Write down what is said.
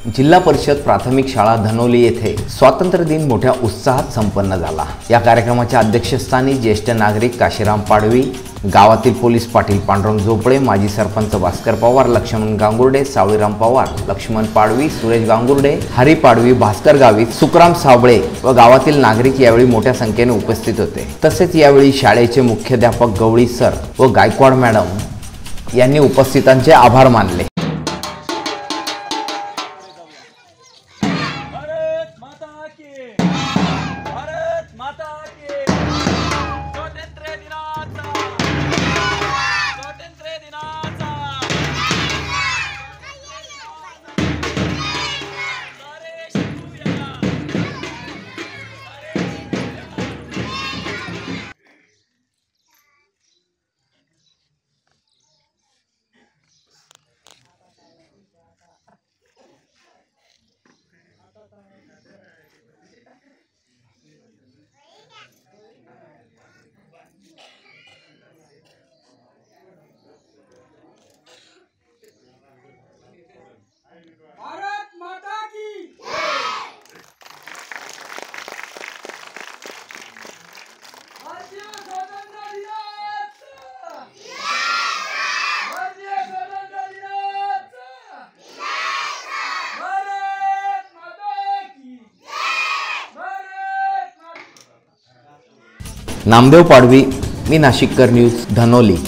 जिल्हा परिषद प्राथमिक शाळा धनोली येथे स्वातंत्र्य दिन मोठ्या उत्साहात संपन्न झाला। या कार्यक्रमाच्या अध्यक्षस्थानी ज्येष्ठ नागरिक काशीराम पाडवी, गावातील पोलीस पाटील पांडुरंग झोपळे, माजी सरपंच भास्कर पवार, लक्ष्मण गांगुर्डे, सावळीराम पवार, लक्ष्मण पाडवी, सुरेश गांगुर्डे, हरी पाडवी, भास्कर गावित, सुखराम साबळे व गावातील नागरिक यावेळी मोठ्या संख्येने उपस्थित होते। तसेच यावेळी शाळेचे मुख्याध्यापक गवळी सर व गायकवाड मॅडम यांनी उपस्थितांचे आभार मानले। भारत माता की भारतीय स्वातंत्र्य दिनाचा भारतीय स्वातंत्र्य दिनाचा भारत माता की भारत माता। नामदेव पाडवी, मी नाशिककर न्यूज, धनोली।